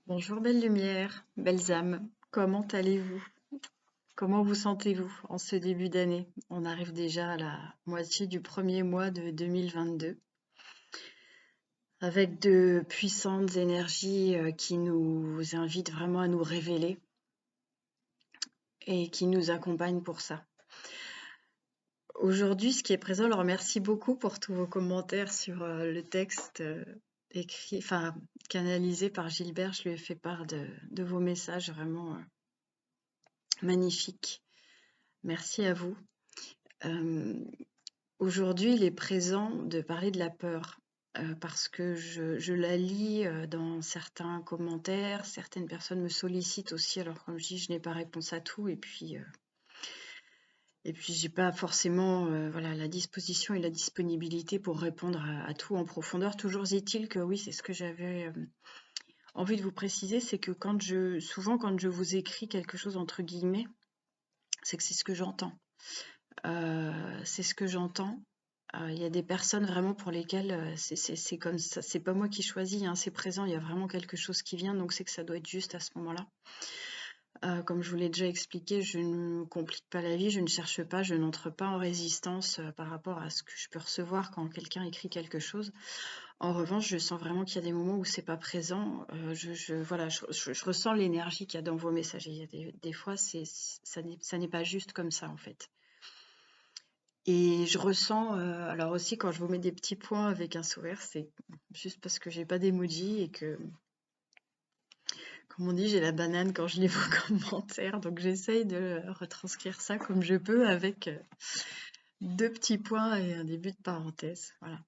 Bonjour belle lumière, belles âmes, comment allez-vous? Comment vous sentez-vous en ce début d'année? On arrive déjà à la moitié du premier mois de 2022 avec de puissantes énergies qui nous invitent vraiment à nous révéler et qui nous accompagnent pour ça. Aujourd'hui, ce qui est présent, alors merci beaucoup pour tous vos commentaires sur le texte écrit, enfin canalisé par Gilbert. Je lui ai fait part de vos messages vraiment magnifiques. Merci à vous. Aujourd'hui, il est présent de parler de la peur parce que je la lis dans certains commentaires. Certaines personnes me sollicitent aussi. Alors, comme je dis, je n'ai pas réponse à tout. Et puis j'ai pas forcément voilà, la disposition et la disponibilité pour répondre à tout en profondeur. Toujours est-il que oui, c'est ce que j'avais envie de vous préciser, c'est que souvent quand je vous écris quelque chose entre guillemets, c'est que c'est ce que j'entends. C'est ce que j'entends. Il y a des personnes vraiment pour lesquelles c'est comme ça. C'est pas moi qui choisis, hein, c'est présent. Il y a vraiment quelque chose qui vient, donc c'est que ça doit être juste à ce moment-là. Comme je vous l'ai déjà expliqué, je ne complique pas la vie, je ne cherche pas, je n'entre pas en résistance par rapport à ce que je peux recevoir quand quelqu'un écrit quelque chose. En revanche, je sens vraiment qu'il y a des moments où c'est pas présent. Voilà, je ressens l'énergie qu'il y a dans vos messages. Il y a des fois, ça n'est pas juste comme ça en fait. Et je ressens, alors aussi quand je vous mets des petits points avec un sourire, c'est juste parce que j'ai pas d'emoji et que, comme on dit, j'ai la banane quand je lis vos commentaires. Donc j'essaye de retranscrire ça comme je peux avec deux petits points et un début de parenthèse. Voilà.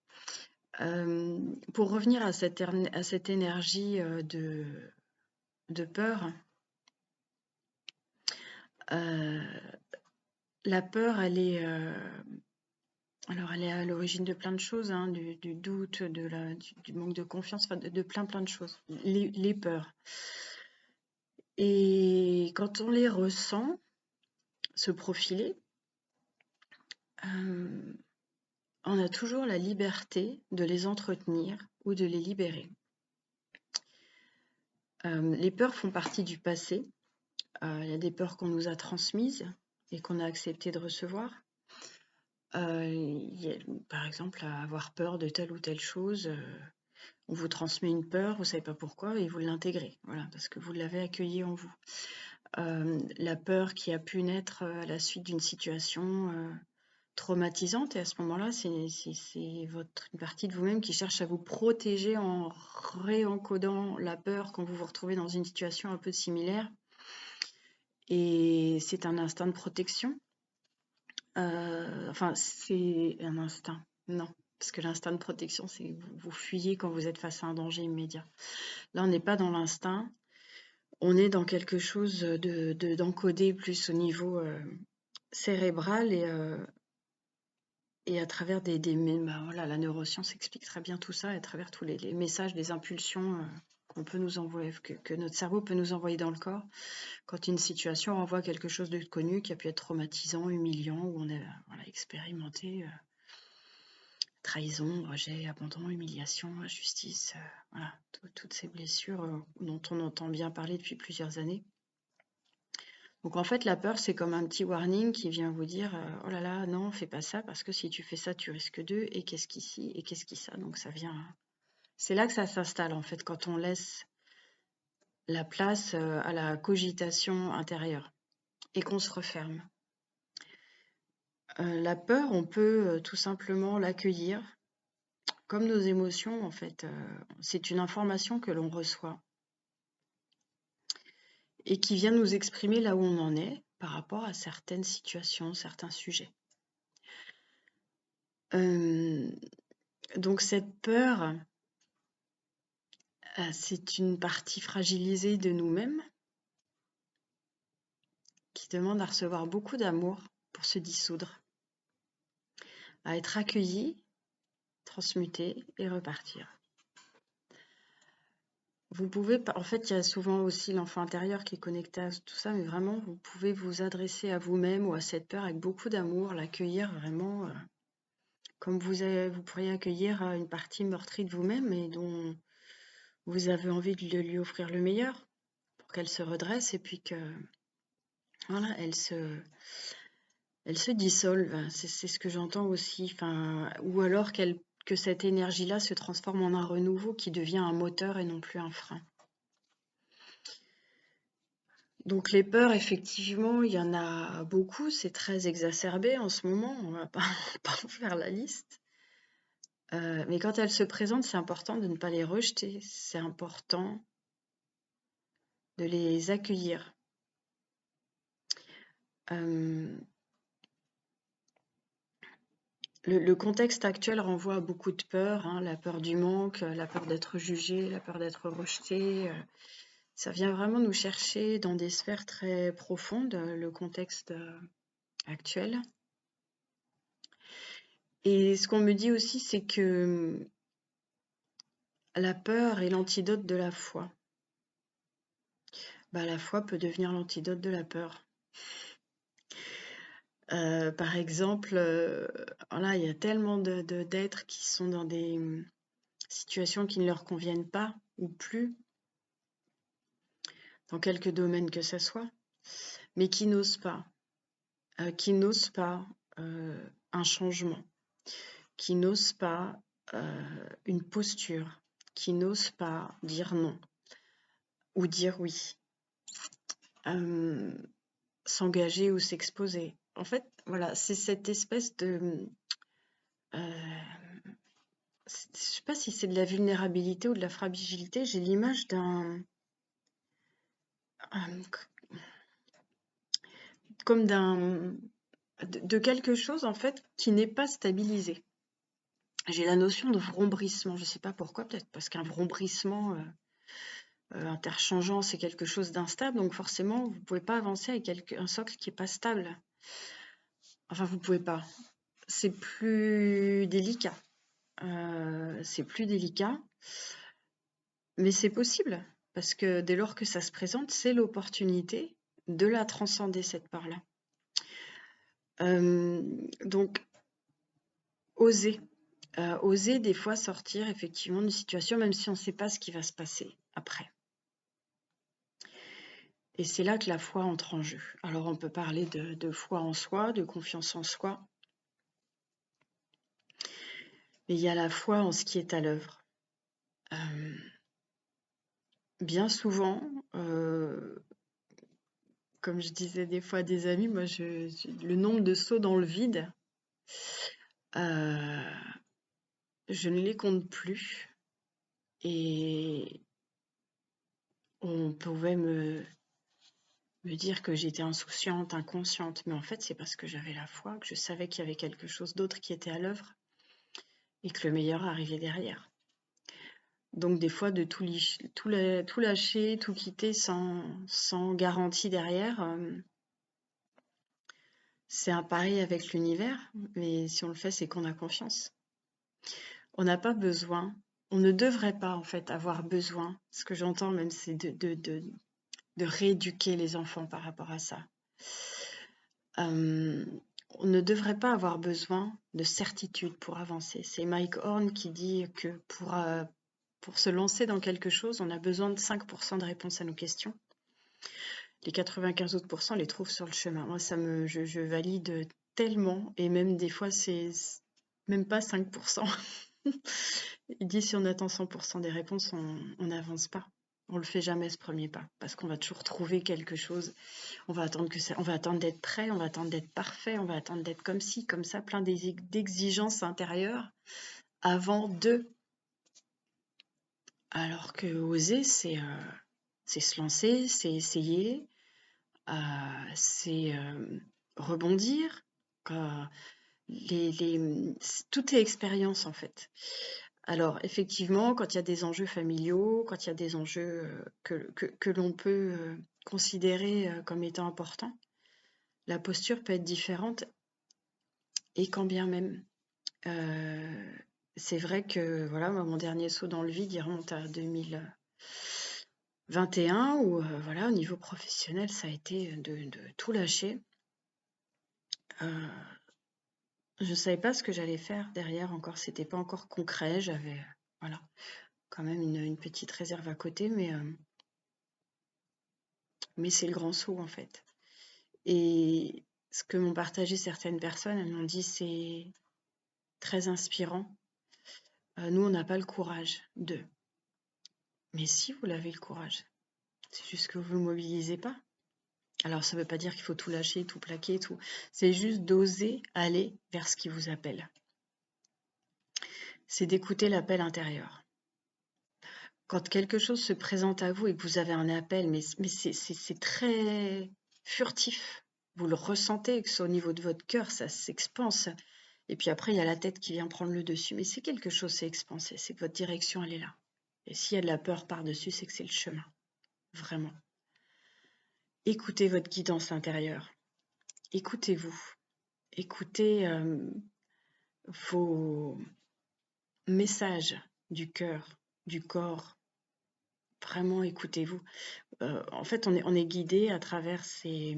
Pour revenir à cette énergie de peur, la peur, alors, elle est à l'origine de plein de choses, hein, du doute, du manque de confiance, enfin, de plein de choses. Les peurs. Et quand on les ressent se profiler, on a toujours la liberté de les entretenir ou de les libérer. Les peurs font partie du passé. Il y a des peurs qu'on nous a transmises et qu'on a accepté de recevoir. Par exemple, avoir peur de telle ou telle chose. On vous transmet une peur, vous ne savez pas pourquoi, et vous l'intégrez, voilà, parce que vous l'avez accueillie en vous. La peur qui a pu naître à la suite d'une situation traumatisante, et à ce moment-là, c'est une partie de vous-même qui cherche à vous protéger en réencodant la peur quand vous vous retrouvez dans une situation un peu similaire. Et c'est un instinct de protection. Enfin, c'est un instinct, non. Parce que l'instinct de protection, c'est vous fuyez quand vous êtes face à un danger immédiat. Là, on n'est pas dans l'instinct, on est dans quelque chose d'encodé plus au niveau cérébral et à travers voilà, la neuroscience explique très bien tout ça, à travers tous les messages, les impulsions qu'on peut nous envoyer, que notre cerveau peut nous envoyer dans le corps, quand une situation renvoie quelque chose de connu qui a pu être traumatisant, humiliant, où on a voilà, expérimenté trahison, rejet, abandon, humiliation, injustice, voilà, toutes ces blessures dont on entend bien parler depuis plusieurs années. Donc en fait, la peur, c'est comme un petit warning qui vient vous dire oh là là, non, fais pas ça, parce que si tu fais ça, tu risques d'eux, et qu'est-ce qu'ici, et qu'est-ce qui ça. Donc ça vient. C'est là que ça s'installe, en fait, quand on laisse la place à la cogitation intérieure et qu'on se referme. La peur, on peut tout simplement l'accueillir comme nos émotions, en fait. C'est une information que l'on reçoit et qui vient nous exprimer là où on en est par rapport à certaines situations, certains sujets. Donc cette peur, c'est une partie fragilisée de nous-mêmes qui demande à recevoir beaucoup d'amour pour se dissoudre, à être accueillie, transmutée et repartir. Vous pouvez, en fait, il y a souvent aussi l'enfant intérieur qui est connecté à tout ça, mais vraiment, vous pouvez vous adresser à vous-même ou à cette peur avec beaucoup d'amour, l'accueillir vraiment comme vous pourriez accueillir une partie meurtrie de vous-même et dont vous avez envie de lui offrir le meilleur pour qu'elle se redresse et puis que voilà, elle se dissolve. C'est ce que j'entends aussi. Enfin, ou alors que cette énergie-là se transforme en un renouveau qui devient un moteur et non plus un frein. Donc les peurs, effectivement, il y en a beaucoup, c'est très exacerbé en ce moment, on va pas, pas en faire la liste. Mais quand elles se présentent, c'est important de ne pas les rejeter, c'est important de les accueillir. Euh, le contexte actuel renvoie à beaucoup de peurs, hein, la peur du manque, la peur d'être jugé, la peur d'être rejeté. Ça vient vraiment nous chercher dans des sphères très profondes, le contexte actuel. Et ce qu'on me dit aussi, c'est que la peur est l'antidote de la foi. Bah, la foi peut devenir l'antidote de la peur. Par exemple, voilà, il y a tellement d'êtres qui sont dans des situations qui ne leur conviennent pas ou plus, dans quelque domaine que ce soit, mais qui n'osent pas un changement, qui n'osent pas une posture, qui n'osent pas dire non ou dire oui, s'engager ou s'exposer. En fait, voilà, c'est cette espèce de... je sais pas si c'est de la vulnérabilité ou de la fragilité, j'ai l'image comme de quelque chose en fait qui n'est pas stabilisé. J'ai la notion de vrombrissement, je sais pas pourquoi, peut-être parce qu'un vrombrissement interchangeant, c'est quelque chose d'instable, donc forcément, vous pouvez pas avancer avec un socle qui est pas stable. Enfin, vous pouvez pas. C'est plus délicat. C'est plus délicat, mais c'est possible, parce que dès lors que ça se présente, c'est l'opportunité de la transcender, cette part-là. Donc, oser. Oser des fois sortir effectivement d'une situation, même si on ne sait pas ce qui va se passer après. Et c'est là que la foi entre en jeu. Alors on peut parler de foi en soi, de confiance en soi, mais il y a la foi en ce qui est à l'œuvre. Bien souvent, comme je disais des fois à des amis, moi, le nombre de sauts dans le vide, je ne les compte plus. Et on pouvait me dire que j'étais insouciante, inconsciente, mais en fait, c'est parce que j'avais la foi, que je savais qu'il y avait quelque chose d'autre qui était à l'œuvre et que le meilleur arrivait derrière. Donc des fois, de tout lâcher, tout quitter sans garantie derrière, c'est un pari avec l'univers, mais si on le fait, c'est qu'on a confiance. On n'a pas besoin, on ne devrait pas en fait avoir besoin, ce que j'entends même, c'est de rééduquer les enfants par rapport à ça. On ne devrait pas avoir besoin de certitude pour avancer. C'est Mike Horn qui dit que pour se lancer dans quelque chose, on a besoin de 5% de réponses à nos questions. Les 95 autres pourcents, les trouvent sur le chemin. Moi, je valide tellement, et même des fois, c'est même pas 5%. Il dit si on attend 100% des réponses, on n'avance pas. On le fait jamais ce premier pas, parce qu'on va toujours trouver quelque chose. On va attendre d'être prêt, on va attendre d'être parfait, on va attendre d'être comme ci, comme ça, plein d'exigences intérieures avant de. Alors que oser, c'est se lancer, c'est essayer, c'est rebondir. Tout est expérience en fait. Alors effectivement, quand il y a des enjeux familiaux, quand il y a des enjeux que l'on peut considérer comme étant importants, la posture peut être différente, et quand bien même. C'est vrai que voilà, moi, mon dernier saut dans le vide, il remonte à 2021, où voilà, au niveau professionnel, ça a été de tout lâcher. Je ne savais pas ce que j'allais faire derrière encore, c'était pas encore concret, voilà. quand même une petite réserve à côté, mais c'est le grand saut en fait. Et ce que m'ont partagé certaines personnes, elles m'ont dit c'est très inspirant. Nous, on n'a pas le courage de. Mais si vous l'avez le courage, c'est juste que vous ne le mobilisez pas. Alors, ça ne veut pas dire qu'il faut tout lâcher, tout plaquer, tout. C'est juste d'oser aller vers ce qui vous appelle. C'est d'écouter l'appel intérieur. Quand quelque chose se présente à vous et que vous avez un appel, mais c'est très furtif, vous le ressentez, que ce soit au niveau de votre cœur, ça s'expanse. Et puis après, il y a la tête qui vient prendre le dessus. Mais c'est quelque chose, c'est expansé, c'est que votre direction, elle est là. Et s'il y a de la peur par-dessus, c'est que c'est le chemin. Vraiment. Écoutez votre guidance intérieure. Écoutez-vous. Écoutez vos messages du cœur, du corps. Vraiment, écoutez-vous. En fait, on est guidé à travers ces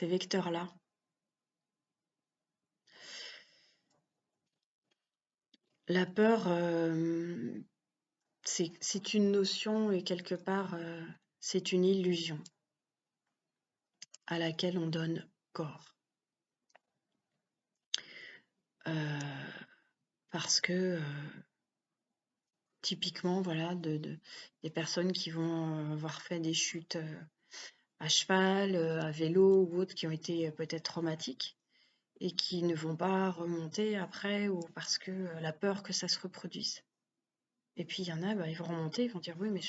vecteurs-là. La peur, c'est une notion et quelque part, c'est une illusion à laquelle on donne corps. Parce que typiquement, voilà, des personnes qui vont avoir fait des chutes à cheval, à vélo ou autres qui ont été peut-être traumatiques et qui ne vont pas remonter après ou parce que la peur que ça se reproduise. Et puis il y en a, ils vont remonter, ils vont dire oui, mais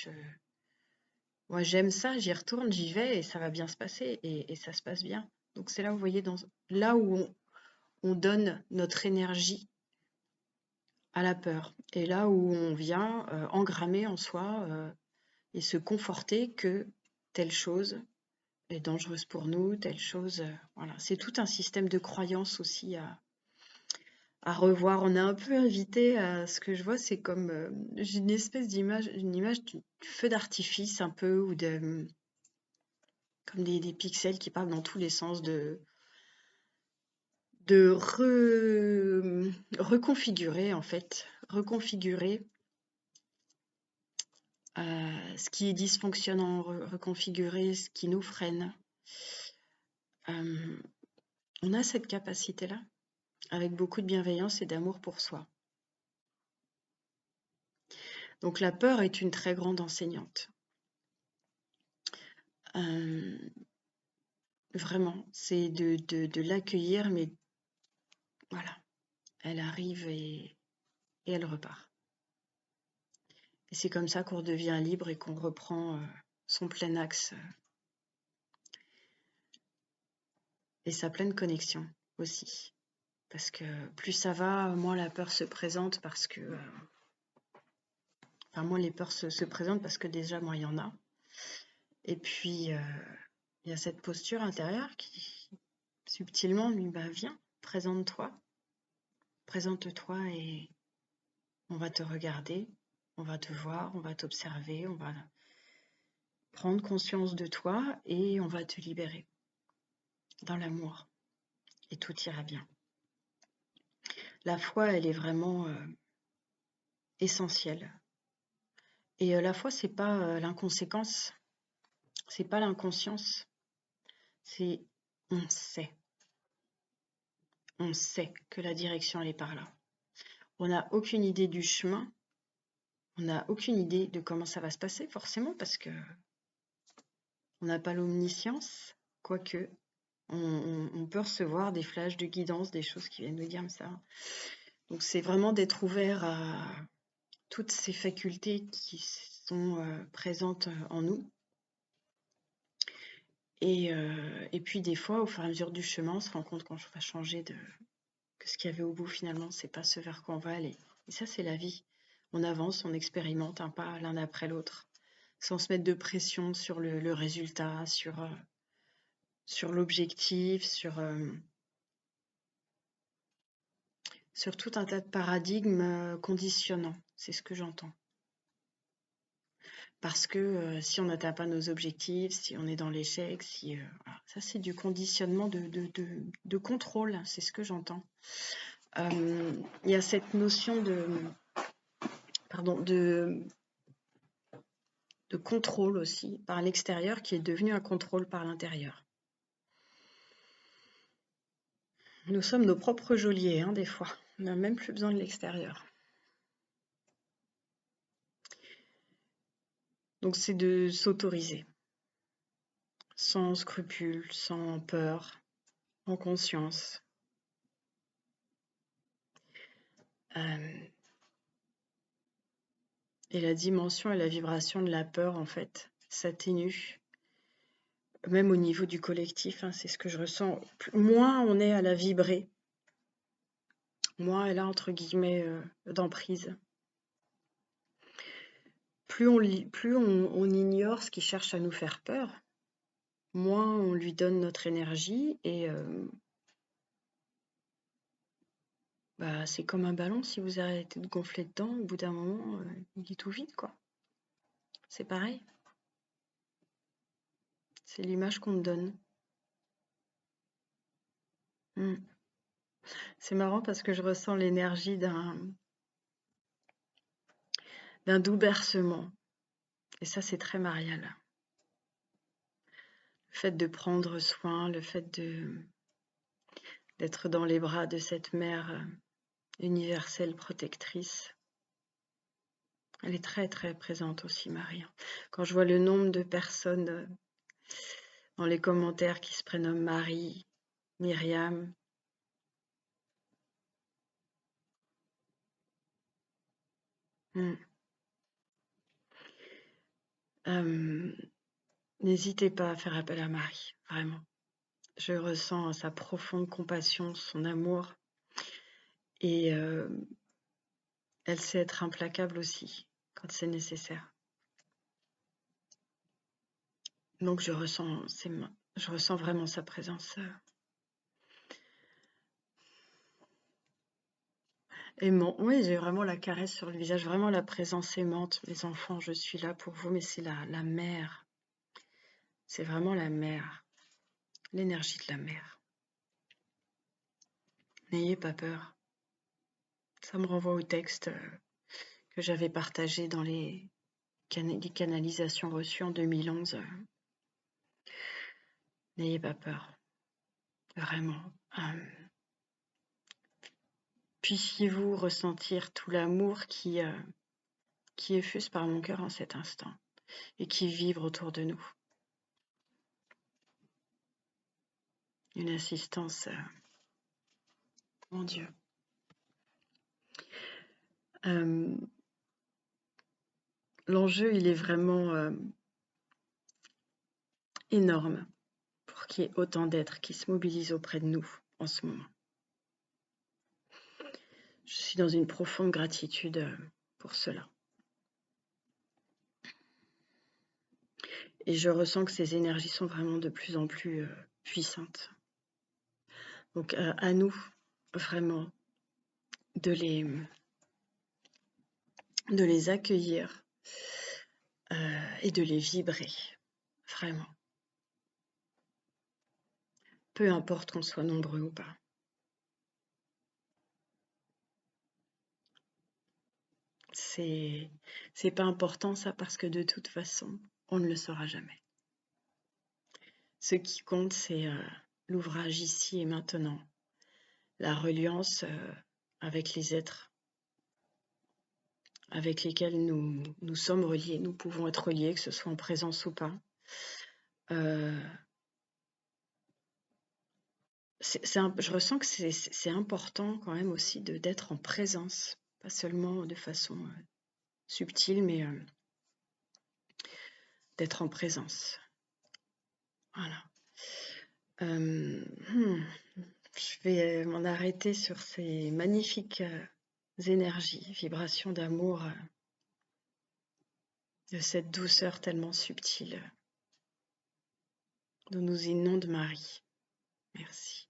moi j'aime ça, j'y retourne, j'y vais et ça va bien se passer et ça se passe bien. Donc c'est là, vous voyez, là où on donne notre énergie à la peur et là où on vient engrammer en soi et se conforter que telle chose est dangereuse pour nous, telle chose, voilà. C'est tout un système de croyances aussi à revoir. On est un peu invité à ce que je vois, c'est comme j'ai une espèce d'image, une image du feu d'artifice un peu ou comme des pixels qui partent dans tous les sens de reconfigurer en fait, reconfigurer ce qui est dysfonctionnant, reconfigurer ce qui nous freine. On a cette capacité-là avec beaucoup de bienveillance et d'amour pour soi. Donc la peur est une très grande enseignante. Vraiment, c'est de l'accueillir, mais voilà, elle arrive et elle repart. Et c'est comme ça qu'on redevient libre et qu'on reprend son plein axe et sa pleine connexion aussi. Parce que plus ça va, moins la peur se présente parce que... Enfin, moins les peurs se présentent parce que déjà, moins il y en a. Et puis, il y a cette posture intérieure qui, subtilement, lui, viens, présente-toi et on va te regarder, on va te voir, on va t'observer, on va prendre conscience de toi et on va te libérer dans l'amour et tout ira bien. La foi, elle est vraiment essentielle. Et la foi, c'est pas l'inconséquence, c'est pas l'inconscience, c'est on sait. On sait que la direction, elle est par là. On n'a aucune idée du chemin, on n'a aucune idée de comment ça va se passer, forcément, parce que on n'a pas l'omniscience, quoique on peut recevoir des flashs de guidance, des choses qui viennent nous dire ça. Donc c'est vraiment d'être ouvert à toutes ces facultés qui sont présentes en nous. Et puis des fois, au fur et à mesure du chemin, on se rend compte qu'on va changer que ce qu'il y avait au bout, finalement, c'est pas ce vers quoi on va aller. Et ça, c'est la vie. On avance, on expérimente un pas l'un après l'autre, sans se mettre de pression sur le résultat, sur l'objectif, sur tout un tas de paradigmes conditionnants. C'est ce que j'entends. Parce que si on n'atteint pas nos objectifs, si on est dans l'échec, voilà. Ça c'est du conditionnement de contrôle, c'est ce que j'entends. il y a cette notion de contrôle aussi par l'extérieur qui est devenu un contrôle par l'intérieur. Nous sommes nos propres geôliers, des fois. On n'a même plus besoin de l'extérieur. Donc c'est de s'autoriser, sans scrupule, sans peur, en conscience. Et la dimension et la vibration de la peur, en fait, s'atténue, même au niveau du collectif, c'est ce que je ressens. Moins on est à la vibrer, moins elle a, entre guillemets, d'emprise. Plus on ignore ce qui cherche à nous faire peur, moins on lui donne notre énergie et c'est comme un ballon, si vous arrêtez de gonfler dedans, au bout d'un moment, il est tout vide, quoi. C'est pareil. C'est l'image qu'on te donne. C'est marrant parce que je ressens l'énergie d'un doux bercement. Et ça, c'est très marial. Le fait de prendre soin, le fait d'être dans les bras de cette mère universelle protectrice. Elle est très très présente aussi, Marie. Quand je vois le nombre de personnes dans les commentaires qui se prénomment Marie, Myriam, n'hésitez pas à faire appel à Marie, vraiment. Je ressens sa profonde compassion, son amour, et elle sait être implacable aussi quand c'est nécessaire. Donc je ressens vraiment sa présence aimant. Oui, j'ai vraiment la caresse sur le visage, vraiment la présence aimante. Mes enfants, je suis là pour vous, mais c'est la mère. C'est vraiment la mère, l'énergie de la mère. N'ayez pas peur. Ça me renvoie au texte que j'avais partagé dans les canalisations reçues en 2011. N'ayez pas peur. Vraiment. Puissiez-vous ressentir tout l'amour qui effuse par mon cœur en cet instant et qui vibre autour de nous. Une assistance, mon Dieu. L'enjeu, il est vraiment énorme pour qu'il y ait autant d'êtres qui se mobilisent auprès de nous en ce moment. Je suis dans une profonde gratitude pour cela. Et je ressens que ces énergies sont vraiment de plus en plus puissantes. Donc à nous, vraiment, de les accueillir et de les vibrer, vraiment. Peu importe qu'on soit nombreux ou pas. C'est pas important ça, parce que de toute façon, on ne le saura jamais. Ce qui compte, c'est l'ouvrage ici et maintenant, la reliance avec les êtres avec lesquels nous sommes reliés, nous pouvons être reliés, que ce soit en présence ou pas. Je ressens que c'est important quand même aussi d'être en présence, pas seulement de façon subtile, mais d'être en présence. Voilà. Je vais m'en arrêter sur ces magnifiques énergies, vibrations d'amour, de cette douceur tellement subtile dont nous inonde Marie. Merci.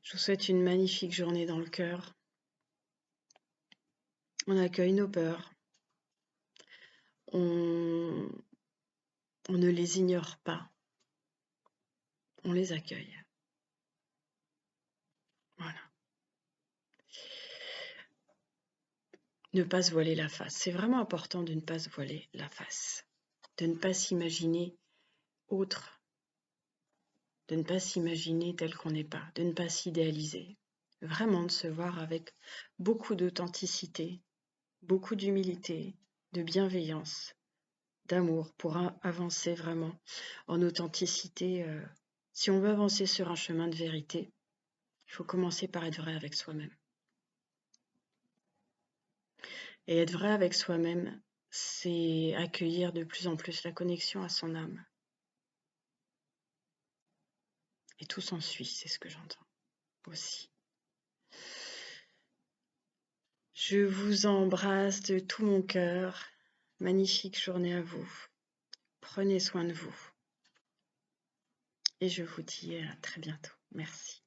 Je vous souhaite une magnifique journée dans le cœur. On accueille nos peurs. On ne les ignore pas. On les accueille. Voilà. Ne pas se voiler la face. C'est vraiment important de ne pas se voiler la face. De ne pas s'imaginer autre. De ne pas s'imaginer tel qu'on n'est pas. De ne pas s'idéaliser. Vraiment de se voir avec beaucoup d'authenticité, beaucoup d'humilité, de bienveillance, d'amour pour avancer vraiment en authenticité. Si on veut avancer sur un chemin de vérité, il faut commencer par être vrai avec soi-même. Et être vrai avec soi-même, c'est accueillir de plus en plus la connexion à son âme. Et tout s'ensuit, c'est ce que j'entends aussi. Je vous embrasse de tout mon cœur. Magnifique journée à vous. Prenez soin de vous. Et je vous dis à très bientôt. Merci.